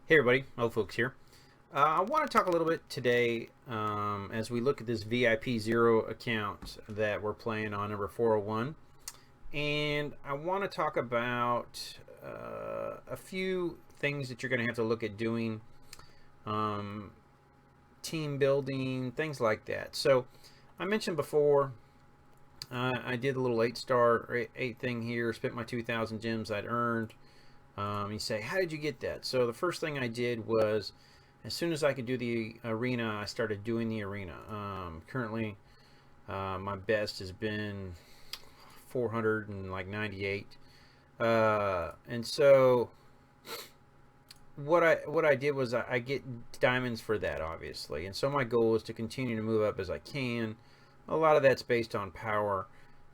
Hey everybody, old folks here. I want to talk a little bit today as we look at this VIP Zero account that we're playing on, number 401. And I want to talk about a few things that you're going to have to look at doing, team building, things like that. So I mentioned before, I did a little 8-star 8 thing here, spent my 2,000 gems I'd earned. You say, how did you get that? So the first thing I did was, as soon as I could do the arena, I started doing the arena. Currently, my best has been 498, and so what I did was I get diamonds for that, obviously, and so my goal is to continue to move up as I can. A lot of that's based on power,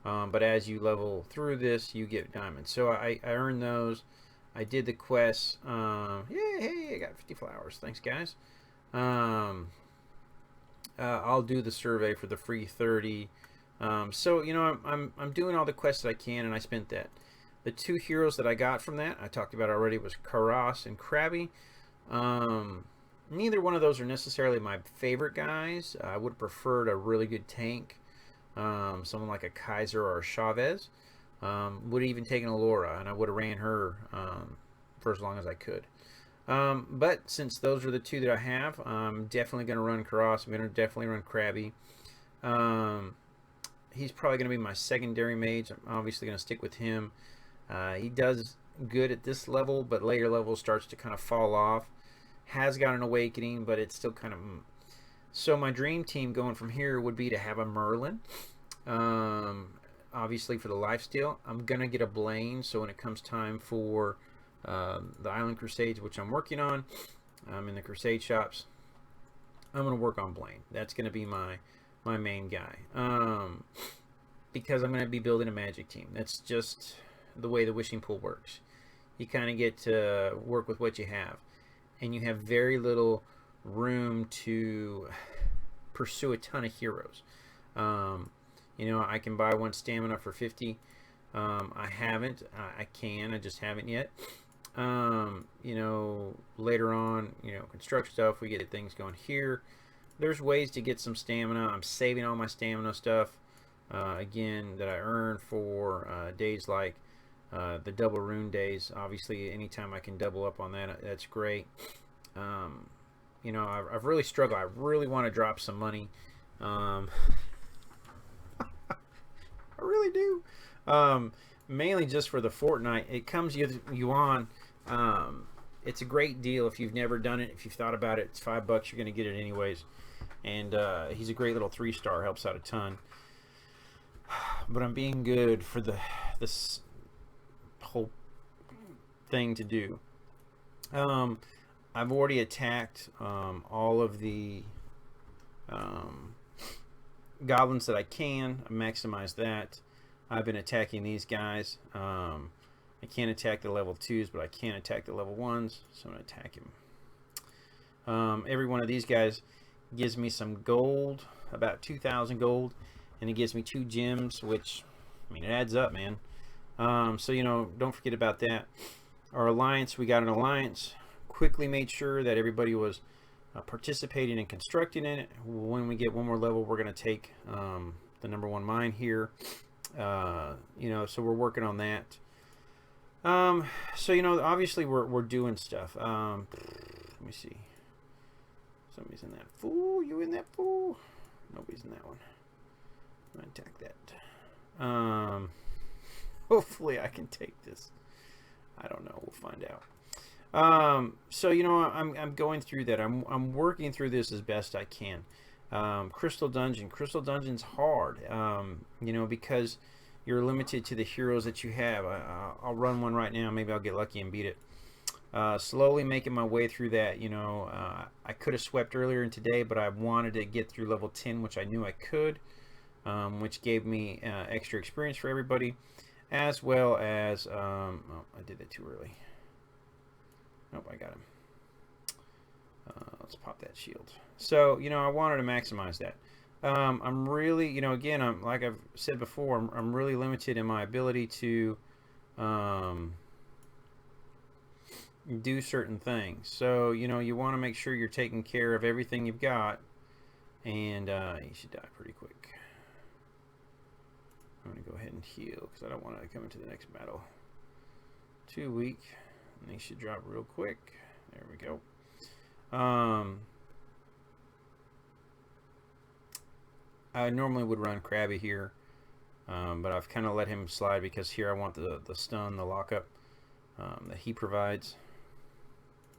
but as you level through this, you get diamonds. So I earned those. I did the quests. Hey, I got 50 flowers. Thanks, guys. I'll do the survey for the free 30. So you know, I'm doing all the quests that I can, and I spent that. The two heroes that I got from that, I talked about already, was Karas and Krabby. Neither one of those are necessarily my favorite guys. I would have preferred a really good tank, someone like a Kaiser or a Chavez. Would have even taken a Laura, and I would have ran her for as long as I could. But since those are the two that I have, I'm definitely going to run Karas. I'm going to definitely run Krabby. He's probably going to be my secondary mage. I'm obviously going to stick with him. He does good at this level, but later level starts to kind of fall off. Has got an awakening, but it's still kind of... So my dream team going from here would be to have a Merlin. Obviously for the lifesteal, I'm gonna get a Blaine, so when it comes time for the Island Crusades, which I'm working on, in the Crusade shops, I'm gonna work on Blaine. That's gonna be my main guy, because I'm gonna be building a magic team. That's just the way the wishing pool works. You kind of get to work with what you have, and you have very little room to pursue a ton of heroes. You know, I can buy one stamina for 50. I haven't. I can. I just haven't yet. You know, later on, you know, construct stuff. We get things going here. There's ways to get some stamina. I'm saving all my stamina stuff, again, that I earn for days like the double rune days. Obviously, anytime I can double up on that, that's great. You know, I've really struggled. I really want to drop some money. I really do. Mainly just for the Fortnite. It comes you on. It's a great deal if you've never done it. If you've thought about it, it's $5. You're going to get it anyways. And he's a great little 3-star. Helps out a ton. But I'm being good for this whole thing to do. I've already attacked all of the goblins that I can. I maximize that. I've been attacking these guys. I can't attack the level 2s, but I can attack the level 1s, so I'm going to attack him. Every one of these guys gives me some gold, about 2,000 gold, and it gives me 2 gems, which, I mean, it adds up, man. So, you know, don't forget about that. Our alliance, we got an alliance. Quickly made sure that everybody was participating and constructing in it. When we get one more level, we're going to take the number 1 mine here. You know, so we're working on that. So, you know, obviously we're doing stuff. Let me see. Somebody's in that fool. You in that fool? Nobody's in that one. I'm going to attack that. Hopefully I can take this. I don't know. We'll find out. So, you know, I'm going through that. I'm working through this as best I can. Crystal Dungeon's hard, you know, because you're limited to the heroes that you have. I'll run one right now. Maybe I'll get lucky and beat it. Slowly making my way through that. You know, I could have swept earlier in today, but I wanted to get through level 10, which I knew I could, which gave me extra experience for everybody, as well as, oh, I did that too early. Nope, I got him. Let's pop that shield. So, you know, I wanted to maximize that. I'm really, you know, again, like I've said before, I'm really limited in my ability to do certain things. So, you know, you want to make sure you're taking care of everything you've got, and you should die pretty quick. I'm going to go ahead and heal because I don't want to come into the next battle too weak. And they should drop real quick. There we go. I normally would run Krabby here, but I've kind of let him slide because here I want the stun, the lockup that he provides,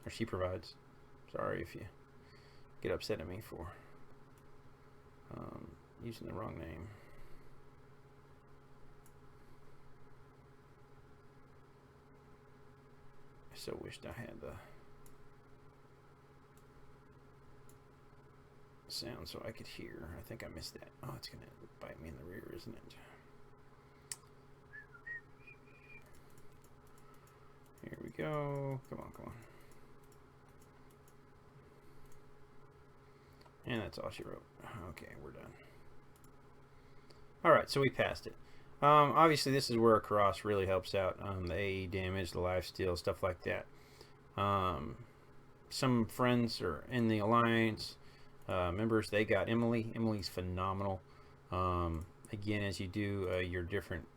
or she provides. Sorry if you get upset at me for using the wrong name. I so wished I had the sound so I could hear. I think I missed that. Oh, it's gonna bite me in the rear, isn't it? Here we go. Come on, come on. And that's all she wrote. Okay, we're done. Alright, so we passed it. Obviously, this is where a cross really helps out. The AE damage, the lifesteal, stuff like that. Some friends are in the alliance. Members, they got Emily. Emily's phenomenal. Again, as you do your different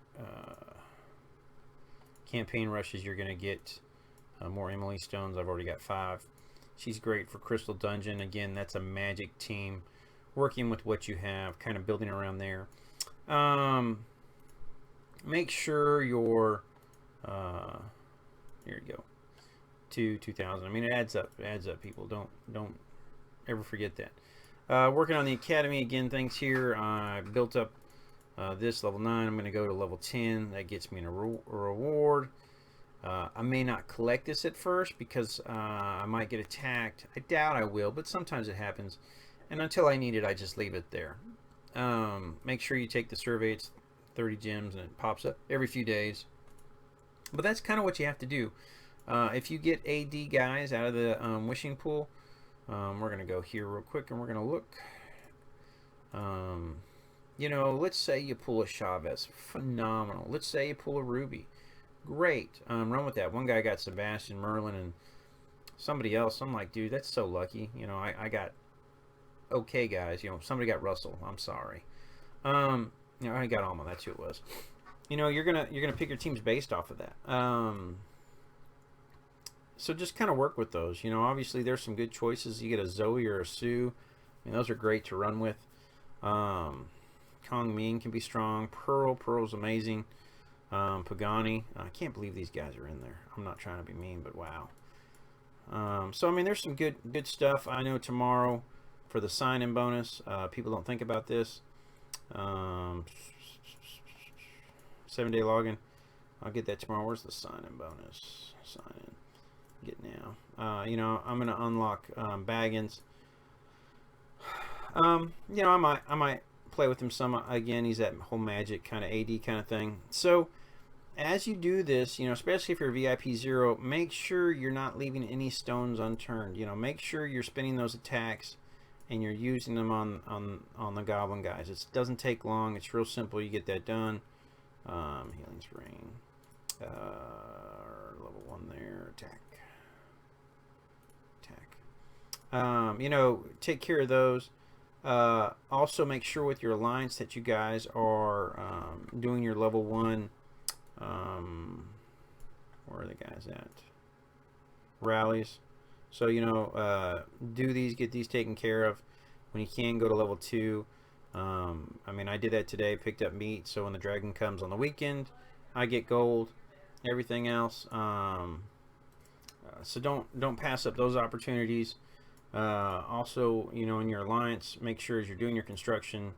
campaign rushes, you're going to get more Emily stones. I've already got 5. She's great for Crystal Dungeon. Again, that's a magic team. Working with what you have, kind of building around there. Make sure your here you go, to 2,000. I mean, it adds up. It adds up, people. Don't ever forget that. Working on the academy again. Things here. I built up this level 9. I'm going to go to level 10. That gets me a reward. I may not collect this at first because I might get attacked. I doubt I will, but sometimes it happens. And until I need it, I just leave it there. Make sure you take the survey. It's 30 gems and it pops up every few days. But that's kind of what you have to do. If you get AD guys out of the wishing pool, we're going to go here real quick and we're going to look. You know, let's say you pull a Chavez. Phenomenal. Let's say you pull a Ruby. Great. Run with that. One guy got Sebastian, Merlin, and somebody else. I'm like, dude, that's so lucky. You know, I got okay guys. You know, somebody got Russell. I'm sorry. You know, I got Alma. That's who it was. You know, you're gonna pick your teams based off of that. So just kind of work with those. You know, obviously there's some good choices. You get a Zoe or a Sue. I mean, those are great to run with. Kong Ming can be strong. Pearl's amazing. Pagani. I can't believe these guys are in there. I'm not trying to be mean, but wow. So I mean, there's some good stuff. I know tomorrow for the sign-in bonus. People don't think about this. 7-day login. I'll get that tomorrow. Where's the sign-in bonus? Sign in. Get now. You know, I'm gonna unlock Baggins. You know, I might play with him some again. He's that whole magic kind of AD kind of thing. So as you do this, you know, especially if you're VIP 0, make sure you're not leaving any stones unturned. You know, make sure you're spinning those attacks and you're using them on the goblin guys. It doesn't take long. It's real simple. You get that done. Healing Spring. Level 1 there. Attack. You know, take care of those. Also make sure with your alliance that you guys are doing your level 1 where are the guys at? Rallies. So, you know, do these, get these taken care of. When you can, go to level 2. I mean, I did that today, picked up meat, so when the dragon comes on the weekend, I get gold. Everything else, so don't pass up those opportunities. Also, you know, in your alliance, make sure as you're doing your construction,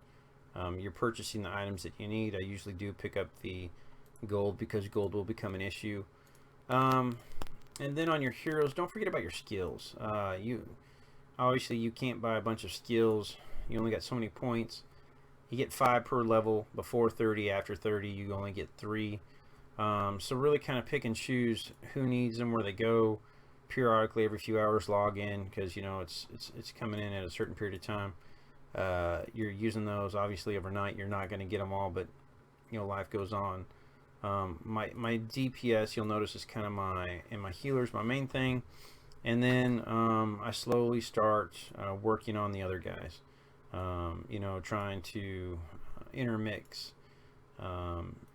you're purchasing the items that you need. I usually do pick up the gold because gold will become an issue. And then on your heroes, don't forget about your skills. Obviously you can't buy a bunch of skills. You only got so many points. You get 5 per level. Before 30, after 30, you only get 3. So really kind of pick and choose who needs them, where they go. Periodically, every few hours, log in because you know it's coming in at a certain period of time. You're using those obviously overnight. You're not going to get them all, but you know life goes on. My DPS, you'll notice, is kind of my healer's my main thing, and then I slowly start working on the other guys. You know, trying to intermix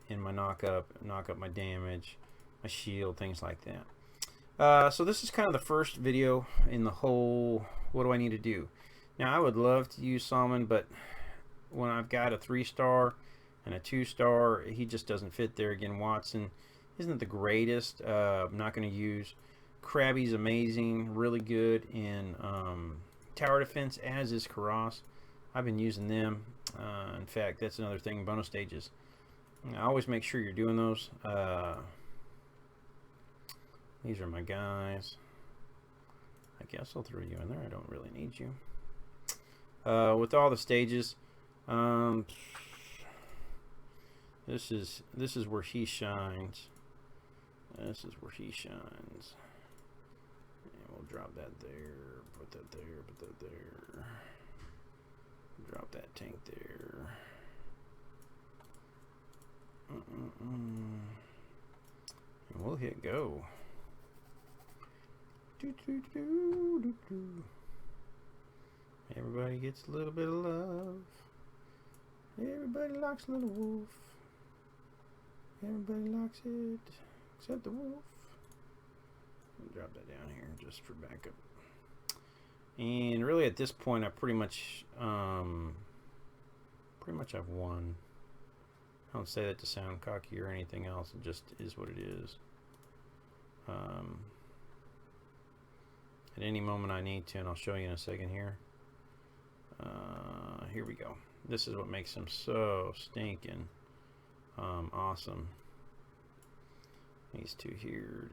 in my knock up my damage, my shield, things like that. So this is kind of the first video in the whole what do I need to do. Now I would love to use Salmon, but when I've got a 3-star and a 2-star, he just doesn't fit there. Again, Watson isn't the greatest. I'm not going to use. Krabby's amazing, really good in tower defense, as is Karas. I've been using them. In fact, that's another thing, bonus stages. I always make sure you're doing those. These are my guys. I guess I'll throw you in there. I don't really need you. With all the stages, this is where he shines. This is where he shines. And we'll drop that there. Put that there. Put that there. Drop that tank there. And we'll hit go. Everybody gets a little bit of love. Everybody likes a little wolf. Everybody likes it, except the wolf. I'll drop that down here just for backup. And really, at this point, I pretty much I've won. I don't say that to sound cocky or anything else. It just is what it is. At any moment I need to, and I'll show you in a second here. Here we go. This is what makes him so stinking awesome. These two here.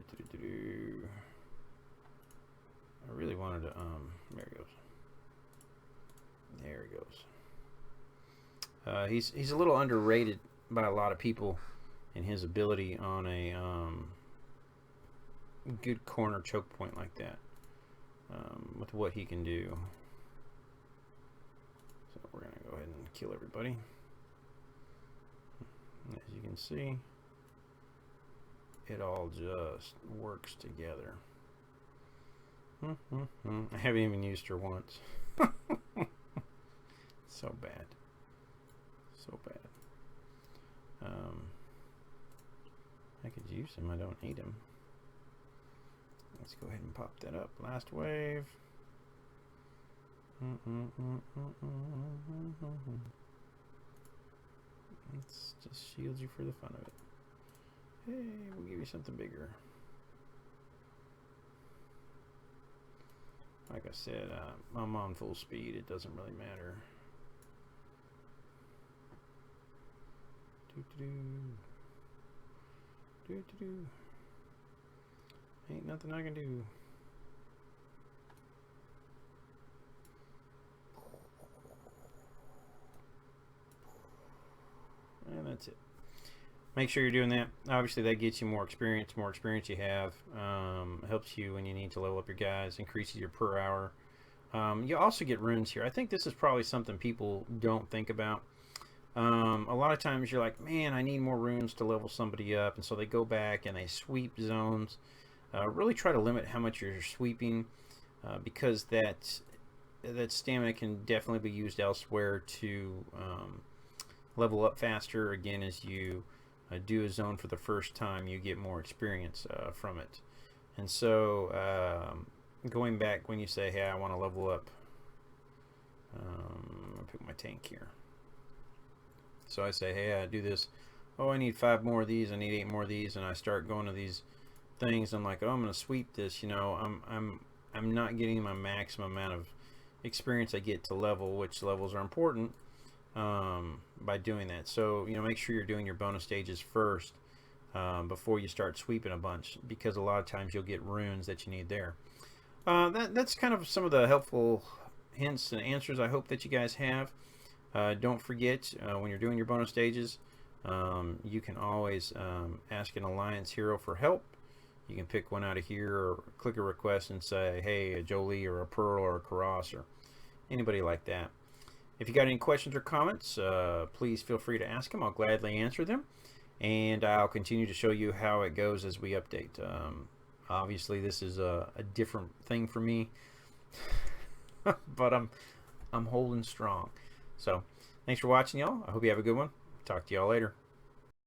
I really wanted to, there he goes. There he goes. He's a little underrated by a lot of people in his ability on a good corner choke point like that. With what he can do. So we're going to go ahead and kill everybody. As you can see, it all just works together. I haven't even used her once. So bad. So bad. I could use him. I don't need him. Let's go ahead and pop that up. Last wave. Let's just shield you for the fun of it. Hey, we'll give you something bigger. Like I said, I'm on full speed. It doesn't really matter. Ain't nothing I can do. And that's it. Make sure you're doing that. Obviously, that gets you more experience. More experience you have helps you when you need to level up your guys, increases your per hour. You also get runes here. I think this is probably something people don't think about. A lot of times you're like, man, I need more runes to level somebody up, and so they go back and they sweep zones. Really try to limit how much you're sweeping, because that stamina can definitely be used elsewhere to level up faster. Again, as you do a zone for the first time, you get more experience from it. And so going back when you say, hey, I want to level up, I'll pick my tank here. So I say, hey, I do this. Oh, I need 5 more of these. I need 8 more of these, and I start going to these things. I'm like, oh, I'm going to sweep this. You know, I'm not getting my maximum amount of experience I get to level, which levels are important by doing that. So, you know, make sure you're doing your bonus stages first before you start sweeping a bunch, because a lot of times you'll get runes that you need there. That's kind of some of the helpful hints and answers I hope that you guys have. Don't forget, when you're doing your bonus stages, you can always ask an alliance hero for help. You can pick one out of here or click a request and say, hey, a Jolie or a Pearl or a Karas or anybody like that. If you got any questions or comments, please feel free to ask them. I'll gladly answer them. and I'll continue to show you how it goes as we update. Obviously, this is a different thing for me, but I'm holding strong. So, thanks for watching, y'all. I hope you have a good one. Talk to y'all later.